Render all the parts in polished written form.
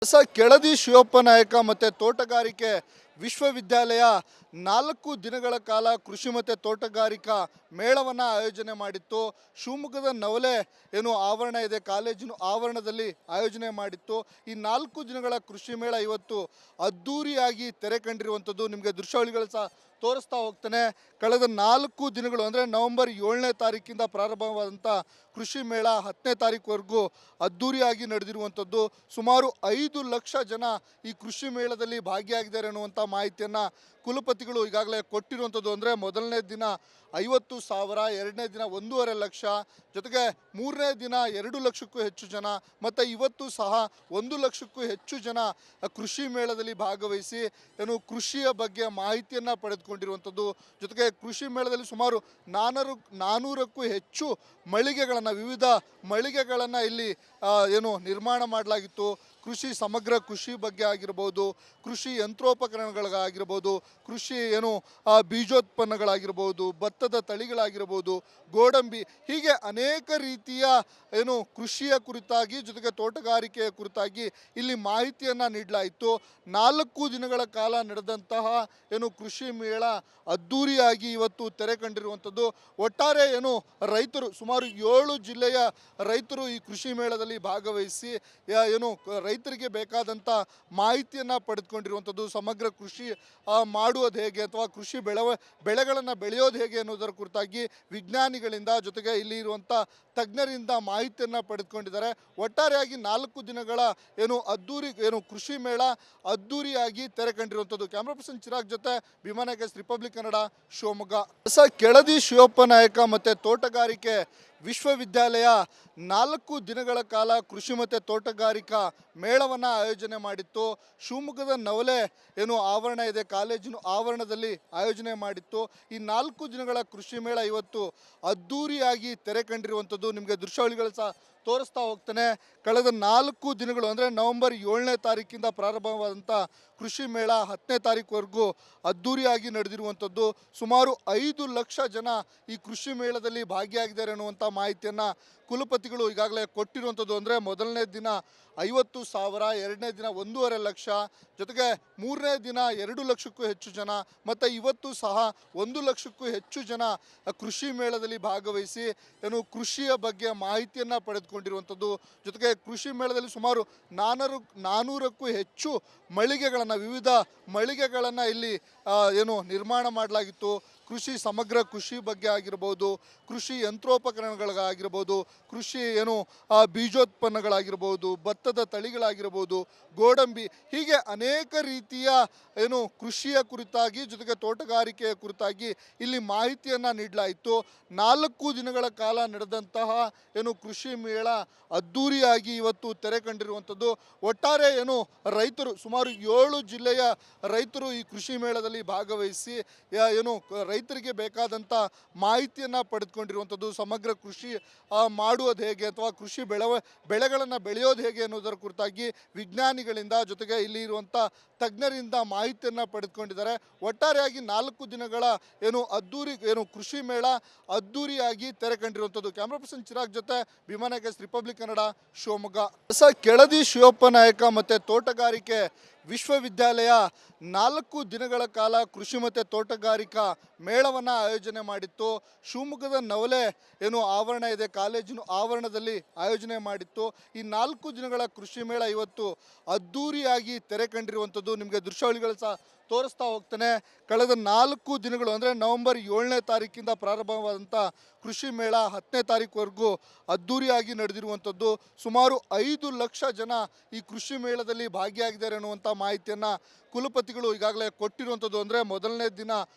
ಕೆಳದಿ ಶಿವಪ್ಪ ನಾಯಕ ಮತ್ತು ತೋಟಗಾರಿಕೆ ವಿಶ್ವವಿದ್ಯಾಲಯ 4 ದಿನಗಳ ಕಾಲ ಕೃಷಿ ಮತ್ತು ತೋಟಗಾರಿಕಾ ಮೇಳವನ್ನು ಆಯೋಜನೆ ಮಾಡಿತ್ತು. ಶಿವಮೊಗ್ಗದ ನವಲೆ ಆವರಣ ಇದೆ, ಕಾಲೇಜಿನ ಆವರಣದಲ್ಲಿ ಆಯೋಜನೆ ಮಾಡಿತ್ತು. ಈ 4 ದಿನಗಳ ಕೃಷಿ ಮೇಳ ಇವತ್ತು ಅದ್ಧೂರಿಯಾಗಿ ತೆರೆ ಕಂಡಿರುವಂಥದ್ದು. ನಿಮಗೆ ದೃಶ್ಯಾವಳಿಗಳು ಸಹ ತೋರಿಸ್ತಾ ಹೋಗ್ತಾನೆ. ಕಳೆದ 4 ದಿನಗಳು ಅಂದರೆ ನವೆಂಬರ್ 7ನೇ ತಾರೀಕಿಂದ ಪ್ರಾರಂಭವಾದಂಥ ಕೃಷಿ ಮೇಳ 10ನೇ ತಾರೀಕುವರೆಗೂ ಅದ್ಧೂರಿಯಾಗಿ ನಡೆದಿರುವಂಥದ್ದು. ಸುಮಾರು 5 ಲಕ್ಷ ಜನ ಈ ಕೃಷಿ ಮೇಳದಲ್ಲಿ ಭಾಗಿಯಾಗಿದ್ದಾರೆ ಅನ್ನುವಂಥ ಮಾಹಿತಿಯನ್ನು ಕುಲಪತಿಗಳು ಈಗಾಗಲೇ ಕೊಟ್ಟಿರುವಂಥದ್ದು. ಅಂದರೆ ಮೊದಲನೇ ದಿನ 50,000, ಎರಡನೇ ದಿನ 1.5 ಲಕ್ಷ, ಜೊತೆಗೆ ಮೂರನೇ ದಿನ 2 ಲಕ್ಷಕ್ಕೂ ಹೆಚ್ಚು ಜನ, ಮತ್ತು ಇವತ್ತು ಸಹ 1 ಲಕ್ಷಕ್ಕೂ ಹೆಚ್ಚು ಜನ ಕೃಷಿ ಮೇಳದಲ್ಲಿ ಭಾಗವಹಿಸಿ ಕೃಷಿಯ ಬಗ್ಗೆ ಮಾಹಿತಿಯನ್ನು ಪಡೆದುಕೊಂಡಿರುವಂಥದ್ದು. ಜೊತೆಗೆ ಕೃಷಿ ಮೇಳದಲ್ಲಿ ಸುಮಾರು 400ಕ್ಕೂ ಹೆಚ್ಚು ಮಳಿಗೆಗಳನ್ನು, ವಿವಿಧ ಮಳಿಗೆಗಳನ್ನು ಇಲ್ಲಿ ನಿರ್ಮಾಣ ಮಾಡಲಾಗಿತ್ತು. ಕೃಷಿ ಸಮಗ್ರ ಕೃಷಿ ಬಗ್ಗೆ ಆಗಿರ್ಬೋದು, ಕೃಷಿ ಯಂತ್ರೋಪಕರಣಗಳಾಗಿರ್ಬೋದು, ಕೃಷಿ ಬೀಜೋತ್ಪನ್ನಗಳಾಗಿರ್ಬೋದು, ಭತ್ತದ ತಳಿಗಳಾಗಿರ್ಬೋದು, ಗೋಡಂಬಿ, ಹೀಗೆ ಅನೇಕ ರೀತಿಯ ಕೃಷಿಯ ಕುರಿತಾಗಿ, ಜೊತೆಗೆ ತೋಟಗಾರಿಕೆಯ ಕುರಿತಾಗಿ ಇಲ್ಲಿ ಮಾಹಿತಿಯನ್ನು ನೀಡಲಾಯಿತು. 4 ದಿನಗಳ ಕಾಲ ನಡೆದಂತಹ ಕೃಷಿ ಮೇಳ ಅದ್ಧೂರಿಯಾಗಿ ಇವತ್ತು ತೆರೆ ಕಂಡಿರುವಂಥದ್ದು. ಒಟ್ಟಾರೆ ರೈತರು, ಸುಮಾರು 7 ಜಿಲ್ಲೆಯ ರೈತರು ಈ ಕೃಷಿ ಮೇಳದಲ್ಲಿ ಭಾಗವಹಿಸಿ ರೈತರಿಗೆ ಬೇಕಾದಂಥ ಮಾಹಿತಿಯನ್ನು ಪಡೆದುಕೊಂಡಿರುವಂಥದ್ದು. ಸಮಗ್ರ ಕೃಷಿ ಮಾಡುವುದು ಹೇಗೆ, ಅಥವಾ ಕೃಷಿ ಬೆಳೆಗಳನ್ನು ಬೆಳೆಯೋದು ಹೇಗೆ ಅನ್ನೋದರ ಕುರಿತಾಗಿ ವಿಜ್ಞಾನಿಗಳಿಂದ, ಜೊತೆಗೆ ಇಲ್ಲಿ ಇರುವಂಥ ತಜ್ಞರಿಂದ ಮಾಹಿತಿಯನ್ನು ಪಡೆದುಕೊಂಡಿದ್ದಾರೆ. ಒಟ್ಟಾರೆಯಾಗಿ 4 ದಿನಗಳ ಅದ್ಧೂರಿ ಕೃಷಿ ಮೇಳ ಅದ್ಧೂರಿಯಾಗಿ ತೆರೆ ಕಂಡಿರುವಂಥದ್ದು. ಕ್ಯಾಮ್ರಾ ಪರ್ಸನ್ ಚಿರಾಗ್ ಜೊತೆ ಭೀಮಾನಾಯಕ, ರಿಪಬ್ಲಿಕ್ ಕನ್ನಡ, ಶಿವಮೊಗ್ಗ. ಕೆಳದಿ ಶಿವಪ್ಪ ನಾಯಕ ಮತ್ತು ತೋಟಗಾರಿಕೆ ವಿಶ್ವವಿದ್ಯಾಲಯ 4 ದಿನಗಳ ಕಾಲ ಕೃಷಿ ಮತ್ತು ತೋಟಗಾರಿಕಾ ಮೇಳವನ್ನು ಆಯೋಜನೆ ಮಾಡಿತ್ತು. ಶಿವಮೊಗ್ಗದ ನವಲೆ ಆವರಣ ಇದೆ, ಕಾಲೇಜಿನ ಆವರಣದಲ್ಲಿ ಆಯೋಜನೆ ಮಾಡಿತ್ತು. ಈ 4 ದಿನಗಳ ಕೃಷಿ ಮೇಳ ಇವತ್ತು ಅದ್ಧೂರಿಯಾಗಿ ತೆರೆ ಕಂಡಿರುವಂಥದ್ದು. ನಿಮಗೆ ದೃಶ್ಯಾವಳಿಗಳು ಸಹ ತೋರಿಸ್ತಾ ಹೋಗ್ತಾನೆ. ಕಳೆದ 4 ದಿನಗಳು ಅಂದರೆ ನವೆಂಬರ್ 7ನೇ ತಾರೀಕಿಂದ ಪ್ರಾರಂಭವಾದಂಥ ಕೃಷಿ ಮೇಳ 10ನೇ ತಾರೀಕುವರೆಗೂ ಅದ್ಧೂರಿಯಾಗಿ ನಡೆದಿರುವಂಥದ್ದು. ಸುಮಾರು 5 ಲಕ್ಷ ಜನ ಈ ಕೃಷಿ ಮೇಳದಲ್ಲಿ ಭಾಗಿಯಾಗಿದ್ದಾರೆ ಅನ್ನುವಂಥ ಮಾಹಿತಿಯನ್ನು ಕುಲಪತಿಗಳು ಈಗಾಗಲೇ ಕೊಟ್ಟಿರುವಂಥದ್ದು. ಅಂದರೆ ಮೊದಲನೇ ದಿನ 50,000, ಎರಡನೇ ದಿನ 1.5 ಲಕ್ಷ, ಜೊತೆಗೆ ಮೂರನೇ ದಿನ 2 ಲಕ್ಷಕ್ಕೂ ಹೆಚ್ಚು ಜನ, ಮತ್ತು ಇವತ್ತು ಸಹ 1 ಲಕ್ಷಕ್ಕೂ ಹೆಚ್ಚು ಜನ ಕೃಷಿ ಮೇಳದಲ್ಲಿ ಭಾಗವಹಿಸಿ ಕೃಷಿಯ ಬಗ್ಗೆ ಮಾಹಿತಿಯನ್ನು ಪಡೆದುಕೊಂಡಿರುವಂಥದ್ದು. ಜೊತೆಗೆ ಕೃಷಿ ಮೇಳದಲ್ಲಿ ಸುಮಾರು 400ಕ್ಕೂ ಹೆಚ್ಚು ಮಳಿಗೆಗಳನ್ನು, ವಿವಿಧ ಮಳಿಗೆಗಳನ್ನು ಇಲ್ಲಿ ನಿರ್ಮಾಣ ಮಾಡಲಾಗಿತ್ತು. ಕೃಷಿ ಸಮಗ್ರ ಕೃಷಿ ಬಗ್ಗೆ ಆಗಿರ್ಬೋದು, ಕೃಷಿ ಯಂತ್ರೋಪಕರಣಗಳಾಗಿರ್ಬೋದು, ಕೃಷಿ ಬೀಜೋತ್ಪನ್ನಗಳಾಗಿರ್ಬೋದು, ಭತ್ತದ ತಳಿಗಳಾಗಿರ್ಬೋದು, ಗೋಡಂಬಿ, ಹೀಗೆ ಅನೇಕ ರೀತಿಯ ಕೃಷಿಯ ಕುರಿತಾಗಿ, ಜೊತೆಗೆ ತೋಟಗಾರಿಕೆಯ ಕುರಿತಾಗಿ ಇಲ್ಲಿ ಮಾಹಿತಿಯನ್ನು ನೀಡಲಾಯಿತು. 4 ದಿನಗಳ ಕಾಲ ನಡೆದಂತಹ ಕೃಷಿ ಮೇಳ ಅದ್ಧೂರಿಯಾಗಿ ಇವತ್ತು ತೆರೆ ಕಂಡಿರುವಂಥದ್ದು. ಒಟ್ಟಾರೆ ರೈತರು, ಸುಮಾರು 7 ಜಿಲ್ಲೆಯ ರೈತರು ಈ ಕೃಷಿ ಮೇಳದಲ್ಲಿ ಭಾಗವಹಿಸಿ ರೈತರಿಗೆ ಬೇಕಾದಂಥ ಮಾಹಿತಿಯನ್ನು ಪಡೆದುಕೊಂಡಿರುವಂಥದ್ದು. ಸಮಗ್ರ ಕೃಷಿ ಮಾಡುವುದು ಹೇಗೆ, ಅಥವಾ ಕೃಷಿ ಬೆಳೆಗಳನ್ನು ಬೆಳೆಯೋದು ಹೇಗೆ ಅನ್ನೋದರ ಕುರಿತಾಗಿ ವಿಜ್ಞಾನಿಗಳಿಂದ, ಜೊತೆಗೆ ಇಲ್ಲಿ ಇರುವಂಥ ತಜ್ಞರಿಂದ ಮಾಹಿತಿಯನ್ನು ಪಡೆದುಕೊಂಡಿದ್ದಾರೆ. ಒಟ್ಟಾರೆಯಾಗಿ 4 ದಿನಗಳ ಅದ್ಧೂರಿ ಕೃಷಿ ಮೇಳ ಅದ್ಧೂರಿಯಾಗಿ ತೆರೆ ಕಂಡಿರುವಂಥದ್ದು. ಕ್ಯಾಮ್ರಾ ಪರ್ಸನ್ ಚಿರಾಗ್ ಜೊತೆ ಭೀಮಾನಾಯಕ, ರಿಪಬ್ಲಿಕ್ ಕನ್ನಡ, ಶಿವಮೊಗ್ಗ. ಕೆಳದಿ ಶಿವಪ್ಪ ನಾಯಕ ಮತ್ತು ತೋಟಗಾರಿಕೆ ವಿಶ್ವವಿದ್ಯಾಲಯ 4 ದಿನಗಳ ಕಾಲ ಕೃಷಿ ಮತ್ತು ತೋಟಗಾರಿಕಾ ಮೇಳವನ್ನು ಆಯೋಜನೆ ಮಾಡಿತ್ತು. ಶಿವಮೊಗ್ಗದ ನವಲೆ ಆವರಣ ಇದೆ, ಕಾಲೇಜಿನ ಆವರಣದಲ್ಲಿ ಆಯೋಜನೆ ಮಾಡಿತ್ತು. ಈ 4 ದಿನಗಳ ಕೃಷಿ ಮೇಳ ಇವತ್ತು ಅದ್ಧೂರಿಯಾಗಿ ತೆರೆ ಕಂಡಿರುವಂಥದ್ದು. ನಿಮಗೆ ದೃಶ್ಯಾವಳಿಗಳು ಸಹ ತೋರಿಸ್ತಾ ಹೋಗ್ತಾನೆ. ಕಳೆದ 4 ದಿನಗಳು ಅಂದರೆ ನವೆಂಬರ್ 7ನೇ ತಾರೀಕಿಂದ ಪ್ರಾರಂಭವಾದಂಥ ಕೃಷಿ ಮೇಳ 10ನೇ ತಾರೀಕುವರೆಗೂ ಅದ್ಧೂರಿಯಾಗಿ ನಡೆದಿರುವಂಥದ್ದು. ಸುಮಾರು 5 ಲಕ್ಷ ಜನ ಈ ಕೃಷಿ ಮೇಳದಲ್ಲಿ ಭಾಗಿಯಾಗಿದ್ದಾರೆ ಅನ್ನುವಂಥ ಮಾಹಿತಿಯನ್ನು ಕುಲಪತಿಗಳು ಈಗಾಗಲೇ ಕೊಟ್ಟಿರುವಂಥದ್ದು. ಅಂದರೆ ಮೊದಲನೇ ದಿನ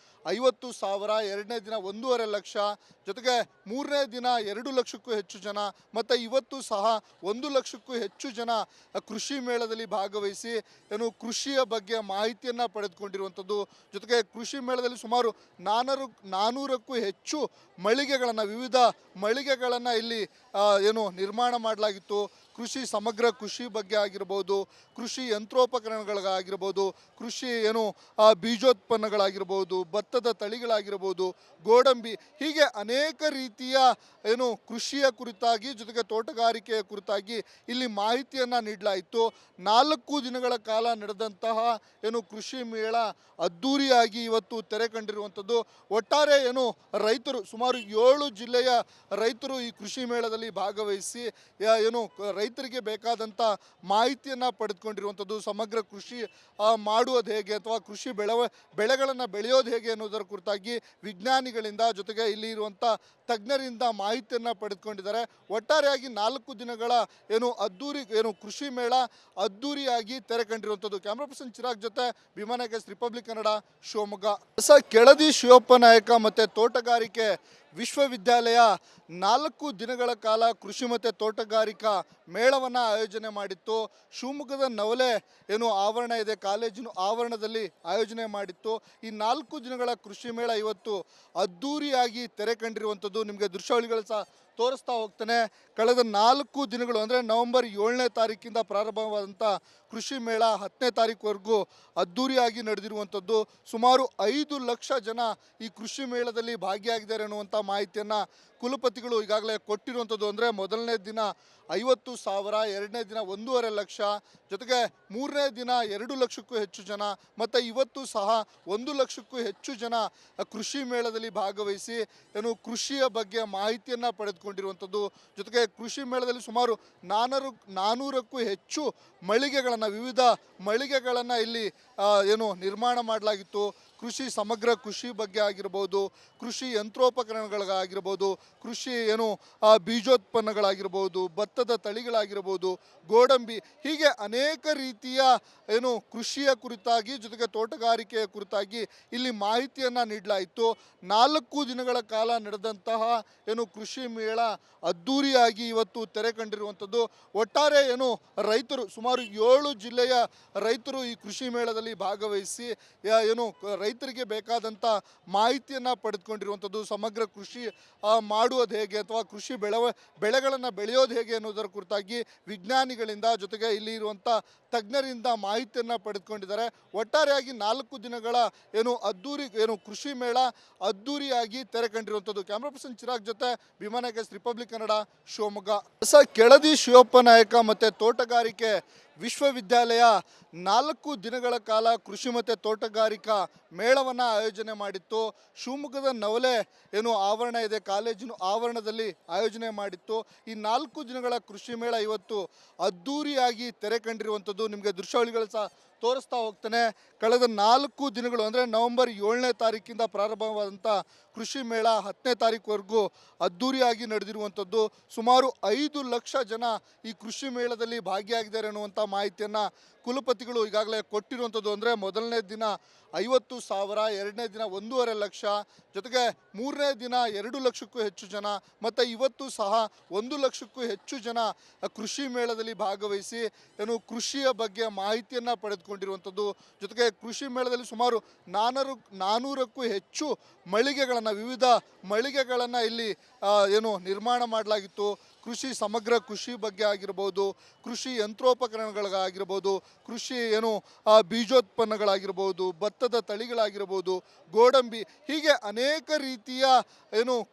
50,000, ಎರಡನೇ ದಿನ 1.5 ಲಕ್ಷ, ಜೊತೆಗೆ ಮೂರನೇ ದಿನ 2 ಲಕ್ಷಕ್ಕೂ ಹೆಚ್ಚು ಜನ, ಮತ್ತು ಇವತ್ತು ಸಹ 1 ಲಕ್ಷಕ್ಕೂ ಹೆಚ್ಚು ಜನ ಕೃಷಿ ಮೇಳದಲ್ಲಿ ಭಾಗವಹಿಸಿ ಕೃಷಿಯ ಬಗ್ಗೆ ಮಾಹಿತಿಯನ್ನು ಪಡೆದುಕೊಂಡಿರುವಂಥದ್ದು. ಜೊತೆಗೆ ಕೃಷಿ ಮೇಳದಲ್ಲಿ ಸುಮಾರು 400ಕ್ಕೂ ಹೆಚ್ಚು ಮಳಿಗೆಗಳನ್ನು, ವಿವಿಧ ಮಳಿಗೆಗಳನ್ನು ಇಲ್ಲಿ ನಿರ್ಮಾಣ ಮಾಡಲಾಗಿತ್ತು. ಕೃಷಿ ಸಮಗ್ರ ಕೃಷಿ ಬಗ್ಗೆ ಆಗಿರ್ಬೋದು, ಕೃಷಿ ಯಂತ್ರೋಪಕರಣಗಳಾಗಿರ್ಬೋದು, ಕೃಷಿ ಬೀಜೋತ್ಪನ್ನಗಳಾಗಿರ್ಬೋದು, ಭತ್ತದ ತಳಿಗಳಾಗಿರ್ಬೋದು, ಗೋಡಂಬಿ ಹೀಗೆ ಅನೇಕ ರೀತಿಯ ಕೃಷಿಯ ಕುರಿತಾಗಿ ಜೊತೆಗೆ ತೋಟಗಾರಿಕೆಯ ಕುರಿತಾಗಿ ಇಲ್ಲಿ ಮಾಹಿತಿಯನ್ನು ನೀಡಲಾಯಿತು. 4 ದಿನಗಳ ಕಾಲ ನಡೆದಂತಹ ಕೃಷಿ ಮೇಳ ಅದ್ದೂರಿಯಾಗಿ ಇವತ್ತು ತೆರೆ ಕಂಡಿರುವಂಥದ್ದು. ಒಟ್ಟಾರೆ ರೈತರು ಸುಮಾರು 7 ಜಿಲ್ಲೆಯ ರೈತರು ಈ ಕೃಷಿ ಮೇಳದಲ್ಲಿ ಭಾಗವಹಿಸಿ ರೈತರಿಗೆ ಬೇಕಾದಂಥ ಮಾಹಿತಿಯನ್ನು ಪಡೆದುಕೊಂಡಿರುವಂಥದ್ದು. ಸಮಗ್ರ ಕೃಷಿ ಮಾಡುವುದು ಹೇಗೆ ಅಥವಾ ಕೃಷಿ ಬೆಳೆಗಳನ್ನು ಬೆಳೆಯೋದು ಹೇಗೆ ಅನ್ನೋದರ ಕುರಿತಾಗಿ ವಿಜ್ಞಾನಿಗಳಿಂದ ಜೊತೆಗೆ ಇಲ್ಲಿ ಇರುವಂಥ ತಜ್ಞರಿಂದ ಮಾಹಿತಿಯನ್ನು ಪಡೆದುಕೊಂಡಿದ್ದಾರೆ. ಒಟ್ಟಾರೆಯಾಗಿ 4 ದಿನಗಳ ಅದ್ದೂರಿ ಕೃಷಿ ಮೇಳ ಅದ್ದೂರಿಯಾಗಿ ತೆರೆ ಕಂಡಿರುವಂಥದ್ದು. ಕ್ಯಾಮ್ರಾ ಪರ್ಸನ್ ಚಿರಾಗ್ ಜೊತೆ ಭೀಮಾನಾಯಕ್ ರಿಪಬ್ಲಿಕ್ ಕನ್ನಡ, ಶಿವಮೊಗ್ಗ. ಕೆಳದಿ ಶಿವಪ್ಪ ನಾಯಕ ಮತ್ತು ತೋಟಗಾರಿಕೆ ವಿಶ್ವವಿದ್ಯಾಲಯ 4 ದಿನಗಳ ಕಾಲ ಕೃಷಿ ಮತ್ತು ತೋಟಗಾರಿಕಾ ಮೇಳವನ್ನು ಆಯೋಜನೆ ಮಾಡಿತ್ತು. ಶಿವಮೊಗ್ಗದ ನವಲೆ ಆವರಣ ಇದೆ, ಕಾಲೇಜಿನ ಆವರಣದಲ್ಲಿ ಆಯೋಜನೆ ಮಾಡಿತ್ತು. ಈ 4 ದಿನಗಳ ಕೃಷಿ ಮೇಳ ಇವತ್ತು ಅದ್ದೂರಿಯಾಗಿ ತೆರೆ ಕಂಡಿರುವಂಥದ್ದು. ನಿಮಗೆ ದೃಶ್ಯಾವಳಿಗಳು ಸಹ ತೋರಿಸ್ತಾ ಹೋಗ್ತಾನೆ. ಕಳೆದ 4 ದಿನಗಳು ಅಂದರೆ ನವೆಂಬರ್ 7ನೇ ತಾರೀಕಿಂದ ಪ್ರಾರಂಭವಾದಂಥ ಕೃಷಿ ಮೇಳ 10ನೇ ತಾರೀಕುವರೆಗೂ ಅದ್ದೂರಿಯಾಗಿ ನಡೆದಿರುವಂಥದ್ದು. ಸುಮಾರು 5 ಲಕ್ಷ ಜನ ಈ ಕೃಷಿ ಮೇಳದಲ್ಲಿ ಭಾಗಿಯಾಗಿದ್ದಾರೆ ಅನ್ನುವಂಥ ಮಾಹಿತಿಯನ್ನು ಕುಲಪತಿಗಳು ಈಗಾಗಲೇ ಕೊಟ್ಟಿರುವಂಥದ್ದು. ಅಂದರೆ ಮೊದಲನೇ ದಿನ 50,000, ಎರಡನೇ ದಿನ 1.5 ಲಕ್ಷ, ಜೊತೆಗೆ ಮೂರನೇ ದಿನ 2 ಲಕ್ಷಕ್ಕೂ ಹೆಚ್ಚು ಜನ, ಮತ್ತು ಇವತ್ತು ಸಹ 1 ಲಕ್ಷಕ್ಕೂ ಹೆಚ್ಚು ಜನ ಕೃಷಿ ಮೇಳದಲ್ಲಿ ಭಾಗವಹಿಸಿ ಕೃಷಿಯ ಬಗ್ಗೆ ಮಾಹಿತಿಯನ್ನು ಪಡೆದುಕೊಂಡಿರುವಂಥದ್ದು. ಜೊತೆಗೆ ಕೃಷಿ ಮೇಳದಲ್ಲಿ ಸುಮಾರು 400ಕ್ಕೂ ಹೆಚ್ಚು ಮಳಿಗೆಗಳನ್ನು, ವಿವಿಧ ಮಳಿಗೆಗಳನ್ನು ಇಲ್ಲಿ ನಿರ್ಮಾಣ ಮಾಡಲಾಗಿತ್ತು. ಕೃಷಿ ಸಮಗ್ರ ಕೃಷಿ ಬಗ್ಗೆ ಆಗಿರ್ಬೋದು, ಕೃಷಿ ಯಂತ್ರೋಪಕರಣಗಳಾಗಿರ್ಬೋದು, ಕೃಷಿ ಬೀಜೋತ್ಪನ್ನಗಳಾಗಿರ್ಬೋದು, ಭತ್ತದ ತಳಿಗಳಾಗಿರ್ಬೋದು, ಗೋಡಂಬಿ ಹೀಗೆ ಅನೇಕ ರೀತಿಯ ಕೃಷಿಯ ಕುರಿತಾಗಿ ಜೊತೆಗೆ ತೋಟಗಾರಿಕೆಯ ಕುರಿತಾಗಿ ಇಲ್ಲಿ ಮಾಹಿತಿಯನ್ನು ನೀಡಲಾಯಿತು. 4 ದಿನಗಳ ಕಾಲ ನಡೆದಂತಹ ಕೃಷಿ ಮೇಳ ಅದ್ದೂರಿಯಾಗಿ ಇವತ್ತು ತೆರೆ ಕಂಡಿರುವಂಥದ್ದು. ಒಟ್ಟಾರೆ ರೈತರು ಸುಮಾರು 7 ಜಿಲ್ಲೆಯ ರೈತರು ಈ ಕೃಷಿ ಮೇಳದಲ್ಲಿ ಭಾಗವಹಿಸಿ ರೈತರಿಗೆ ಬೇಕಾದಂಥ ಮಾಹಿತಿಯನ್ನು ಪಡೆದುಕೊಂಡಿರುವಂಥದ್ದು. ಸಮಗ್ರ ಕೃಷಿ ಮಾಡುವುದು ಹೇಗೆ ಅಥವಾ ಕೃಷಿ ಬೆಳೆಗಳನ್ನು ಬೆಳೆಯೋದು ಹೇಗೆ ಅನ್ನೋದರ ಕುರಿತಾಗಿ ವಿಜ್ಞಾನಿಗಳಿಂದ ಜೊತೆಗೆ ಇಲ್ಲಿ ಇರುವಂಥ ತಜ್ಞರಿಂದ ಮಾಹಿತಿಯನ್ನು ಪಡೆದುಕೊಂಡಿದ್ದಾರೆ. ಒಟ್ಟಾರೆಯಾಗಿ 4 ದಿನಗಳ ಅದ್ದೂರಿ ಕೃಷಿ ಮೇಳ ಅದ್ದೂರಿಯಾಗಿ ತೆರೆ ಕಂಡಿರುವಂಥದ್ದು. ಕ್ಯಾಮ್ರಾ ಪರ್ಸನ್ ಚಿರಾಗ್ ಜೊತೆ ಭೀಮಾನಾಯಕ್ ರಿಪಬ್ಲಿಕ್ ಕನ್ನಡ, ಶಿವಮೊಗ್ಗ. ಕೆಳದಿ ಶಿವಪ್ಪ ನಾಯಕ ಮತ್ತು ತೋಟಗಾರಿಕೆ ವಿಶ್ವವಿದ್ಯಾಲಯ 4 ದಿನಗಳ ಕಾಲ ಕೃಷಿ ಮತ್ತು ತೋಟಗಾರಿಕಾ ಮೇಳವನ್ನು ಆಯೋಜನೆ ಮಾಡಿತ್ತು. ಶಿವಮೊಗ್ಗದ ನವಲೆ ಆವರಣ ಇದೆ, ಕಾಲೇಜಿನ ಆವರಣದಲ್ಲಿ ಆಯೋಜನೆ ಮಾಡಿತ್ತು. ಈ 4 ದಿನಗಳ ಕೃಷಿ ಮೇಳ ಇವತ್ತು ಅದ್ದೂರಿಯಾಗಿ ತೆರೆ ಕಂಡಿರುವಂಥದ್ದು. ನಿಮಗೆ ದೃಶ್ಯಾವಳಿಗಳು ಸಹ ತೋರಿಸ್ತಾ ಹೋಗ್ತಾನೆ. ಕಳೆದ 4 ದಿನಗಳು ಅಂದರೆ ನವೆಂಬರ್ 7ನೇ ತಾರೀಕಿಂದ ಪ್ರಾರಂಭವಾದಂಥ ಕೃಷಿ ಮೇಳ 10ನೇ ತಾರೀಕುವರೆಗೂ ಅದ್ದೂರಿಯಾಗಿ ನಡೆದಿರುವಂಥದ್ದು. ಸುಮಾರು 5 ಲಕ್ಷ ಜನ ಈ ಕೃಷಿ ಮೇಳದಲ್ಲಿ ಭಾಗಿಯಾಗಿದ್ದಾರೆ ಅನ್ನುವಂಥ ಮಾಹಿತಿಯನ್ನು ಕುಲಪತಿಗಳು ಈಗಾಗಲೇ ಕೊಟ್ಟಿರುವಂಥದ್ದು. ಅಂದರೆ ಮೊದಲನೇ ದಿನ 50,000, ಎರಡನೇ ದಿನ 1.5 ಲಕ್ಷ, ಜೊತೆಗೆ ಮೂರನೇ ದಿನ 2 ಲಕ್ಷಕ್ಕೂ ಹೆಚ್ಚು ಜನ, ಮತ್ತು ಇವತ್ತು ಸಹ 1 ಲಕ್ಷಕ್ಕೂ ಹೆಚ್ಚು ಜನ ಕೃಷಿ ಮೇಳದಲ್ಲಿ ಭಾಗವಹಿಸಿ ಕೃಷಿಯ ಬಗ್ಗೆ ಮಾಹಿತಿಯನ್ನು ಪಡೆದುಕೊಂಡಿರುವಂಥದ್ದು. ಜೊತೆಗೆ ಕೃಷಿ ಮೇಳದಲ್ಲಿ ಸುಮಾರು 400ಕ್ಕೂ ಹೆಚ್ಚು ಮಳಿಗೆಗಳನ್ನು, ವಿವಿಧ ಮಳಿಗೆಗಳನ್ನು ಇಲ್ಲಿ ನಿರ್ಮಾಣ ಮಾಡಲಾಗಿತ್ತು. ಕೃಷಿ ಸಮಗ್ರ ಕೃಷಿ ಬಗ್ಗೆ ಆಗಿರ್ಬೋದು, ಕೃಷಿ ಯಂತ್ರೋಪಕರಣಗಳಾಗಿರ್ಬೋದು, ಕೃಷಿ ಬೀಜೋತ್ಪನ್ನಗಳಾಗಿರ್ಬೋದು, ಭತ್ತದ ತಳಿಗಳಾಗಿರ್ಬೋದು, ಗೋಡಂಬಿ ಹೀಗೆ ಅನೇಕ ರೀತಿಯ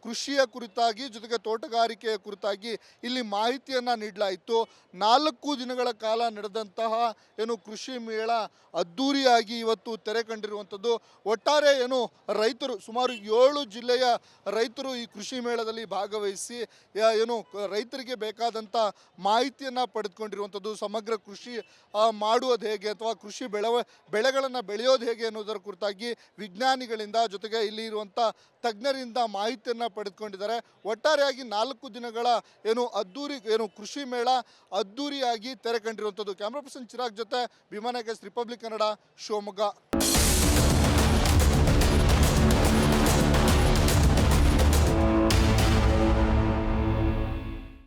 ಕೃಷಿಯ ಕುರಿತಾಗಿ ಜೊತೆಗೆ ತೋಟಗಾರಿಕೆಯ ಕುರಿತಾಗಿ ಇಲ್ಲಿ ಮಾಹಿತಿಯನ್ನು ನೀಡಲಾಯಿತು. 4 ದಿನಗಳ ಕಾಲ ನಡೆದಂತಹ ಕೃಷಿ ಮೇಳ ಅದ್ದೂರಿಯಾಗಿ ಇವತ್ತು ತೆರೆ ಕಂಡಿರುವಂಥದ್ದು. ಒಟ್ಟಾರೆ ರೈತರು ಸುಮಾರು 7 ಜಿಲ್ಲೆಯ ರೈತರು ಈ ಕೃಷಿ ಮೇಳದಲ್ಲಿ ಭಾಗವಹಿಸಿ ರೈತರಿಗೆ ಬೇಕಾದಂಥ ಮಾಹಿತಿಯನ್ನು ಪಡೆದುಕೊಂಡಿರುವಂಥದ್ದು. ಸಮಗ್ರ ಕೃಷಿ ಮಾಡುವುದು ಹೇಗೆ ಅಥವಾ ಕೃಷಿ ಬೆಳೆಗಳನ್ನು ಬೆಳೆಯೋದು ಹೇಗೆ ಅನ್ನೋದರ ಕುರಿತಾಗಿ ವಿಜ್ಞಾನಿಗಳಿಂದ ಜೊತೆಗೆ ಇಲ್ಲಿ ಇರುವಂಥ ತಜ್ಞರಿಂದ ಮಾಹಿತಿಯನ್ನು ಪಡೆದುಕೊಂಡಿದ್ದಾರೆ. ಒಟ್ಟಾರೆಯಾಗಿ 4 ದಿನಗಳ ಅದ್ದೂರಿ ಕೃಷಿ ಮೇಳ ಅದ್ದೂರಿಯಾಗಿ ತೆರೆ ಕಂಡಿರುವಂಥದ್ದು. ಕ್ಯಾಮ್ರಾ ಪರ್ಸನ್ ಚಿರಾಗ್ ಜೊತೆ ಭೀಮಾನಾಯಕ್ ರಿಪಬ್ಲಿಕ್ ಕನ್ನಡ, ಶಿವಮೊಗ್ಗ.